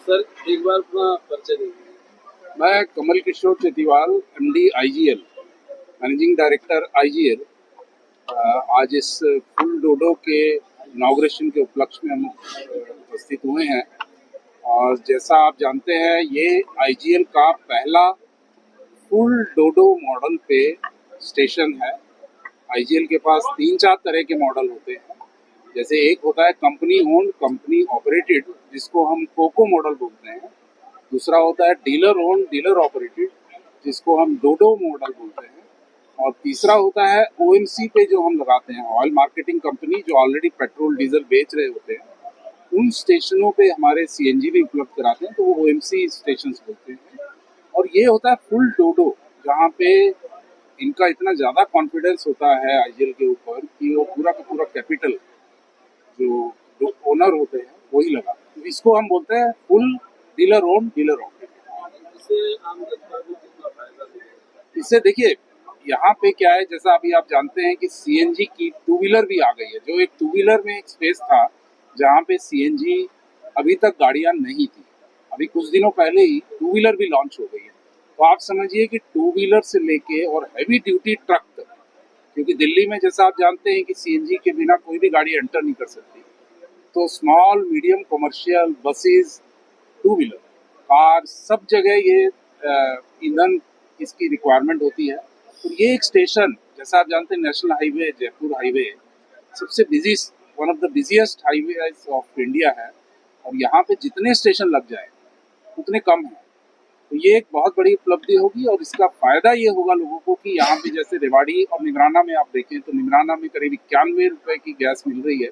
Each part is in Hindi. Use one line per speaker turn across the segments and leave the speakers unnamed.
सर एक बार अपना परिचय देंगे।
मैं Kamal Kishore Chetiwal, MD IGL, managing director IGL. आज इस फुल डोडो के इनॉग्रेशन के उपलक्ष्य में हम उपस्थित हुए हैं। और जैसा आप जानते हैं, ये आईजीएल का पहला फुल डोडो मॉडल पे स्टेशन है। आईजीएल के पास 3-4 तरह के मॉडल होते हैं। जैसे एक होता है कंपनी ओन्ड, कंपनी ऑपरेटेड, जिसको हम कोको मॉडल बोलते हैं। दूसरा होता है डीलर ओन्ड, डीलर ऑपरेटेड, जिसको हम डोडो मॉडल बोलते हैं। और तीसरा होता है ओएमसी पे जो हम लगाते हैं, ऑयल मार्केटिंग कंपनी, जो ऑलरेडी पेट्रोल डीजल बेच रहे होते हैं, उन स्टेशनों पे हमारे सीएनजी भी उपलब्ध कराते हैं, तो वो ओएमसी स्टेशन बोलते हैं। और ये होता है फुल डोडो, जहाँ पे इनका इतना ज़्यादा कॉन्फिडेंस होता है आईजीएल के ऊपर कि वो पूरा का पूरा कैपिटल जो ओनर होते हैं वही लगा। तो इसको हम बोलते हैं full dealer own, dealer operated. इससे देखिए यहाँ पे क्या है, जैसा अभी आप जानते हैं कि सीएनजी की टू व्हीलर भी आ गई है। जो एक टू व्हीलर में एक स्पेस था जहाँ पे सीएनजी अभी तक गाड़ियां नहीं थी, अभी कुछ दिनों पहले ही टू व्हीलर भी लॉन्च हो गई है। तो आप समझिए कि टू व्हीलर से लेके और हैवी ड्यूटी ट्रक तक, क्योंकि दिल्ली में जैसा आप जानते हैं कि सीएनजी के बिना कोई भी गाड़ी एंटर नहीं कर सकती, तो small medium commercial buses, two wheeler, car, सब जगह ये ईंधन इसकी रिक्वायरमेंट होती है। तो ये एक स्टेशन, जैसा आप जानते हैं नेशनल हाईवे, जयपुर हाईवे सबसे busy, one of the busiest highway of India है। और यहाँ पे जितने स्टेशन लग जाए उतने कम है। तो ये एक बहुत बड़ी उपलब्धि होगी और इसका फायदा ये होगा लोगों को कि यहाँ पे जैसे रेवाड़ी और निमराना में आप देखें तो निमराना में करीब 91 रुपए की गैस मिल रही है।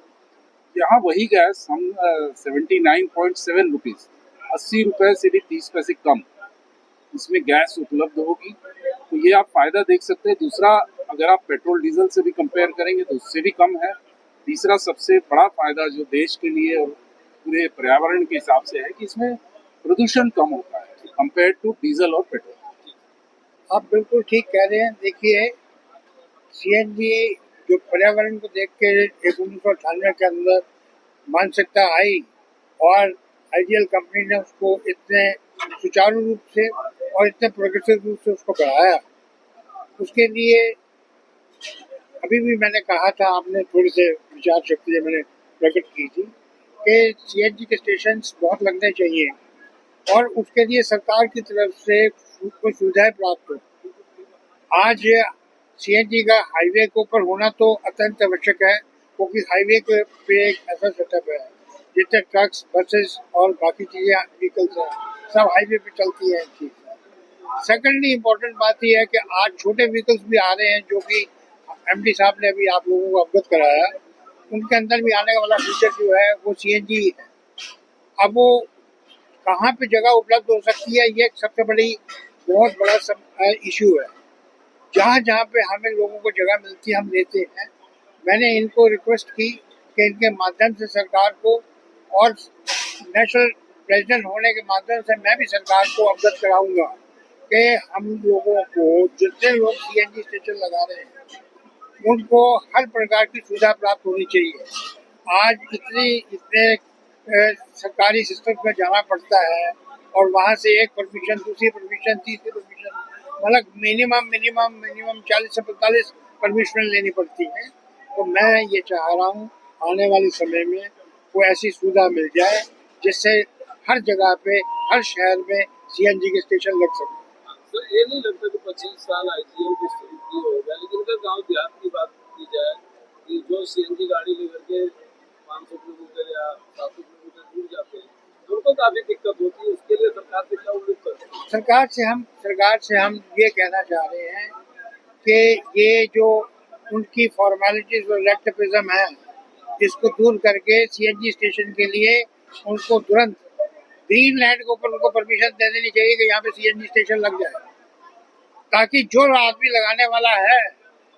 यहाँ वही गैस हम 79.7 रुपीज़, 80 रुपए से भी 30 पैसे कम इसमें गैस उपलब्ध होगी। तो ये आप फायदा देख सकते हैं। दूसरा, अगर आप पेट्रोल डीजल से भी कंपेयर करेंगे तो उससे भी कम है। तीसरा सबसे बड़ा फायदा जो देश के लिए और पूरे पर्यावरण के हिसाब से है कि इसमें प्रदूषण कम होता है कंपेयर टू डीजल और पेट्रोल।
आप बिल्कुल ठीक कह रहे हैं। देखिए, सीएनजी जो पर्यावरण को देख के 1998 के अंदर मानसिकता आई और आईजीएल कंपनी ने उसको इतने सुचारू रूप से और इतने प्रोग्रेसिव रूप से उसको बढ़ाया, उसके लिए अभी भी मैंने कहा था, आपने थोड़ी से विचार शक्ति मैंने प्रकट की थी कि सीएनजी के स्टेशन बहुत लगने चाहिए और उसके लिए सरकार की तरफ से कोई सुविधाएं प्राप्त हो। आज सीएनजी का हाईवे के ऊपर होना तो अत्यंत आवश्यक है, क्योंकि हाईवे पे एक ऐसा सेटअप है जितने ट्रक्स, बसेस और बाकी चीजें, व्हीकल्स हैं, सब हाईवे पे चलती हैं। सेकेंडली इम्पोर्टेंट बात यह है कि आज छोटे व्हीकल्स भी आ रहे हैं, जो कि एमडी साहब ने अभी आप लोगों को अवगत कराया। उनके अंदर भी आने वाला फीचर जो है वो सीएनजी ही है। अब वो कहाँ पे जगह उपलब्ध हो सकती है, ये सबसे बहुत बड़ा इशू है। जहाँ जहाँ पे हमें लोगों को जगह मिलती है हम लेते हैं। मैंने इनको रिक्वेस्ट की कि इनके माध्यम से सरकार को और नेशनल प्रेसिडेंट होने के माध्यम से मैं भी सरकार को अवगत कराऊंगा कि हम लोगों को, जितने लोग सीएनजी स्टेशन लगा रहे हैं, उनको हर प्रकार की सुविधा प्राप्त होनी चाहिए। आज इतने सरकारी सिस्टम में जाना पड़ता है और वहाँ से एक परमिशन, दूसरी परमिशन, तीसरी परमिशन, मतलब मिनिमम 40 से 45 परमिशन लेनी पड़ती है। तो मैं ये चाह रहा हूँ आने वाले समय में कोई ऐसी सुविधा मिल जाए जिससे हर जगह पे, हर शहर में सीएनजी के स्टेशन लग सके।
तो ये नहीं लगता कि 25 साल आईजीएल की स्थिति हो गया, लेकिन अगर गाँव देहात की बात की जाए कि जो सीएनजी गाड़ी लेकर के 500 किलोमीटर या 700 किलोमीटर दूर जाते हैं, उनको काफी दिक्कत होती है। उसके लिए सरकार से क्या उम्मीद करते हैं?
सरकार से हम ये कहना चाह रहे हैं कि ये जो उनकी फॉर्मेलिटीज और रेक्टिफिज्म है, इसको दूर करके सीएनजी स्टेशन के लिए उनको तुरंत ग्रीन लैंड के ऊपर उनको परमिशन दे देनी चाहिए कि यहाँ पे सीएनजी स्टेशन लग जाए, ताकि जो आदमी लगाने वाला है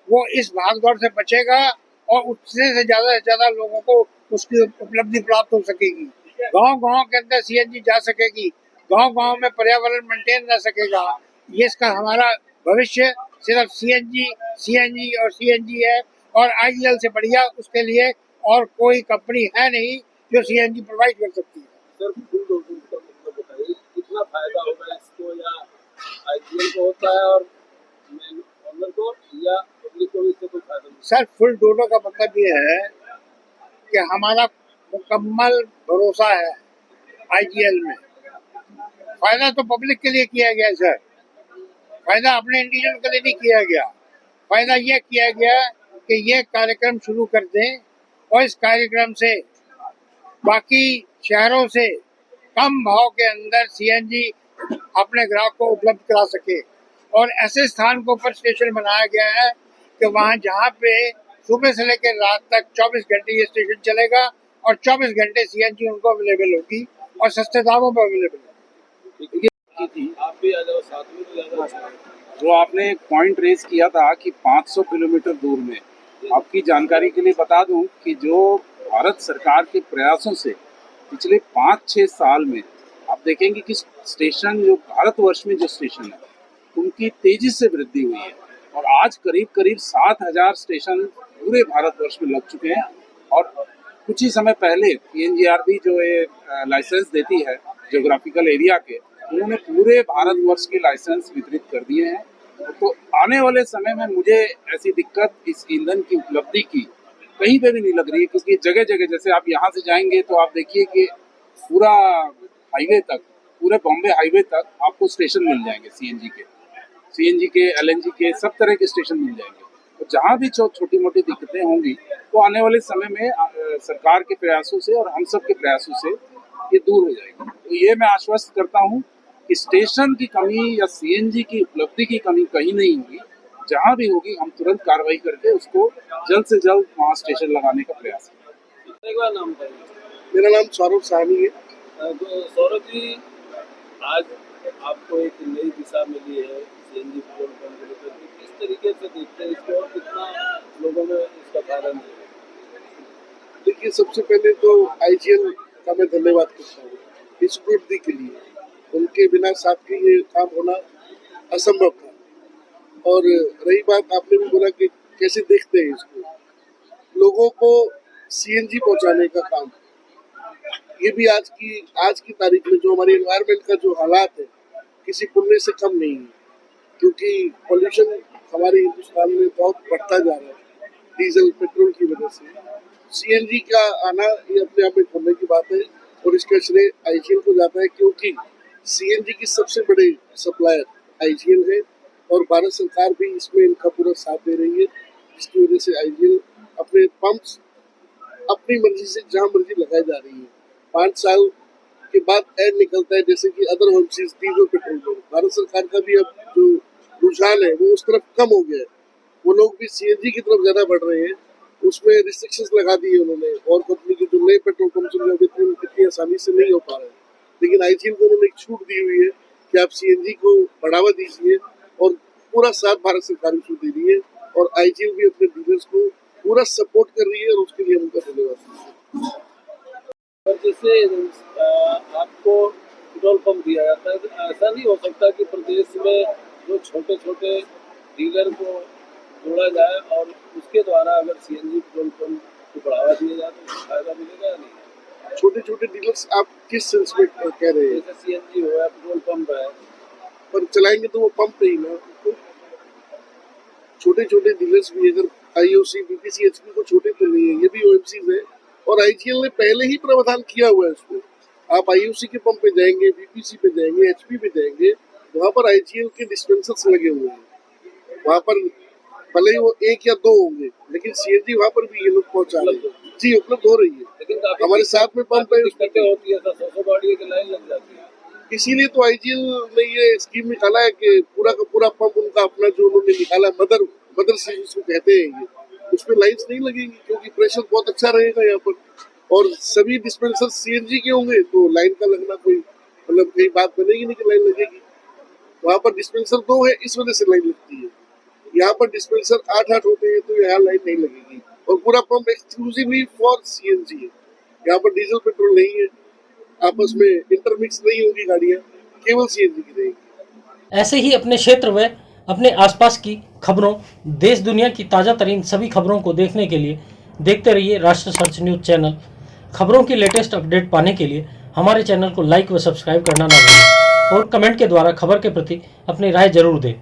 वो इस भागदौड़ से बचेगा और उससे से ज्यादा लोगों को उसकी उपलब्धि प्राप्त हो सकेगी। गांव के अंदर सीएनजी जा सकेगी, गांव में पर्यावरण मेंटेन रह सकेगा। ये इसका हमारा भविष्य सिर्फ सीएनजी और सीएनजी है और आईजीएल से बढ़िया उसके लिए और कोई कंपनी है नहीं जो सीएनजी प्रोवाइड कर सकती है।
सर, आईजीएल को होता है और ओनर को, या पब्लिक को इससे कोई फायदा नहीं?
सर फुल दोनों का मतलब ये है कि हमारा मुकम्मल भरोसा है आईजीएल में। फायदा तो पब्लिक के लिए किया गया सर, फायदा अपने इंडिविजुअल के लिए नहीं किया गया। फायदा ये किया गया कि ये कार्यक्रम शुरू कर दें और इस कार्यक्रम से बाकी शहरों से कम भाव के अंदर सीएनजी अपने ग्राहक को उपलब्ध करा सके। और ऐसे स्थान को ऊपर स्टेशन बनाया गया है कि वहाँ जहाँ पे सुबह से लेकर रात तक 24 घंटे ये स्टेशन चलेगा और 24 घंटे सीएनजी उनको अवेलेबल होगी और सस्ते दामों पर अवेलेबल होगी।
आप भी आ जाओ साथ में, तो ज्यादा अच्छा है।
जो आपने एक पॉइंट रेज किया था कि 500 किलोमीटर दूर में, आपकी जानकारी के लिए बता दूं कि जो भारत सरकार के प्रयासों से पिछले 5-6 साल में आप देखेंगे कि स्टेशन जो भारतवर्ष में जो स्टेशन है उनकी तेजी से वृद्धि हुई है और आज करीब करीब 7,000 स्टेशन पूरे भारतवर्ष में लग चुके हैं। और कुछ ही समय पहले PNGRB जो ये लाइसेंस देती है ज्योग्राफिकल एरिया के, उन्होंने पूरे भारतवर्ष के लाइसेंस वितरित कर दिए हैं। तो आने वाले समय में मुझे ऐसी दिक्कत इस ईंधन की उपलब्धि की कहीं पे भी नहीं लग रही है, क्योंकि जगह जगह जैसे आप यहाँ से जाएंगे तो आप देखिए कि पूरा हाईवे तक, पूरे बॉम्बे हाईवे तक आपको स्टेशन मिल जाएंगे सीएनजी के LNG के सब तरह के स्टेशन मिल जाएंगे। तो जहाँ भी छोटी मोटी दिक्कतें होंगी वो आने वाले समय में सरकार के प्रयासों से और हम सब के प्रयासों से ये दूर हो जाएगी। तो ये मैं आश्वस्त करता हूँ कि स्टेशन की कमी या सीएनजी की उपलब्धि की कमी कहीं नहीं होगी। जहाँ भी होगी हम तुरंत कार्रवाई करके उसको जल्द से जल्द वहाँ स्टेशन लगाने का प्रयास करेंगे।
एक बार नाम बताइए।
मेरा नाम सौरभ साहनी है।
तो सौरभ जी, आज आपको एक नई दिशा मिली है सीएनजी पेट्रोल पंप को लेकर, किस तरीके से देखते हैं इसको और कितना लोगों में इसका फायदा मिलेगा?
देखिए, सबसे पहले तो आईजीएल का मैं धन्यवाद करता हूँ इस उपलब्धि के लिए। उनके बिना साथ के ये काम होना असंभव था। और रही बात, आपने भी बोला कि कैसे देखते हैं इसको, लोगों को सीएनजी पहुंचाने का काम, ये भी आज की तारीख में जो हमारी एनवायरनमेंट का जो हालात है किसी पुण्य से कम नहीं है, क्योंकि पोल्यूशन हमारे हिंदुस्तान में बहुत बढ़ता जा रहा है डीजल पेट्रोल की वजह से। सीएनजी का आना ये अपने आप में पुण्य की बात है और इसका श्रेय आईजीएल को जाता है, क्योंकि सीएनजी की सबसे बड़े सप्लायर आईजीएल है और भारत सरकार भी इसमें इनका पूरा साथ दे रही है, जिसकी वजह से आईजीएल अपने पंप्स अपनी मर्जी से जहां मर्जी लगाई जा रही है। 5 साल के बाद ऐड निकलता है जैसे कि अदर ओएमसीज डीजल पेट्रोल में। भारत सरकार का भी अब जो रुझान है वो उस तरफ कम हो गया है, वो लोग भी सीएनजी की तरफ ज्यादा बढ़ रहे हैं। उसमें रिस्ट्रिक्शंस लगा दिए उन्होंने और कंपनी के जो नए पेट्रोल पंप जो इतनी आसानी से नहीं हो पा रहे हैं, लेकिन आईजीएल को उन्होंने एक छूट दी हुई है कि आप सीएनजी को बढ़ावा दीजिए और पूरा साथ भारत सरकार को दे रही है और आईजीएल भी अपने डीलर्स को पूरा सपोर्ट कर रही है और उसके लिए उनका धन्यवाद।
पर जैसे आपको पेट्रोल पंप दिया जाता है, तो ऐसा नहीं हो सकता कि प्रदेश में जो छोटे छोटे डीलर को जोड़ा जाए और उसके द्वारा अगर सीएनजी पेट्रोल पंप को बढ़ावा दिया जाए तो फायदा मिलेगा या नहीं?
छोटे छोटे डीलर्स आप किस सेंस में कह रहे हैं?
जैसे सीएनजी हो या पेट्रोल पंप है, पर
चलाएंगे तो वो पंप पे ही ना। छोटे छोटे डीलर्स भी अगर आईओसी बीपीसी एचपी को छोटे तो नहीं है, ये भी ओएमसीज है और आईजीएल ने पहले ही प्रावधान किया हुआ है उसमें। आप आईओसी के पंप पे जाएंगे, बीपीसी पे जाएंगे, एचपी पे जाएंगे, वहाँ पर आईजीएल के डिस्पेंसर्स लगे हुए हैं। वहाँ पर भले ही वो 1 या 2 होंगे, लेकिन सीएनजी वहाँ पर भी ये लोग पहुँचा रहे हैं। जी, उपलब्ध हो रही है,
लेकिन
हमारे साथ में पंप है।
दिक्कतें होती है, 100 गाड़ियों की लाइन लग जाती है।
इसीलिए तो आईजीएल ने ये स्कीम निकाला है कि पूरा का पूरा पंप उनका अपना जो उन्होंने निकाला मदर से जिसको कहते हैं ये, उसमें लाइन्स नहीं लगेंगी क्योंकि प्रेशर बहुत अच्छा रहेगा यहाँ पर और सभी डिस्पेंसर सीएनजी के होंगे तो लाइन का लगना कोई मतलब कहीं बात बनेगी नहीं कि लाइन लगेगी। वहाँ पर डिस्पेंसर 2 है, इस वजह से लाइन लगती है। यहाँ पर डिस्पेंसर 8 होते हैं तो यहाँ लाइन नहीं लगेगी और पूरा पंप एक्सक्लूसिवली फॉर सीएनजी है। यहाँ पर डीजल पेट्रोल नहीं है, आपस में इंटरमिक्स नहीं होगी गाड़ियाँ, केवल सीएनजी की रहेगी।
ऐसे ही अपने क्षेत्र में अपने आसपास की खबरों, देश दुनिया की ताज़ा तरीन सभी खबरों को देखने के लिए देखते रहिए राष्ट्र सर्च न्यूज़ चैनल। खबरों की लेटेस्ट अपडेट पाने के लिए हमारे चैनल को लाइक व सब्सक्राइब करना ना भूलें। और कमेंट के द्वारा खबर के प्रति अपनी राय जरूर दें।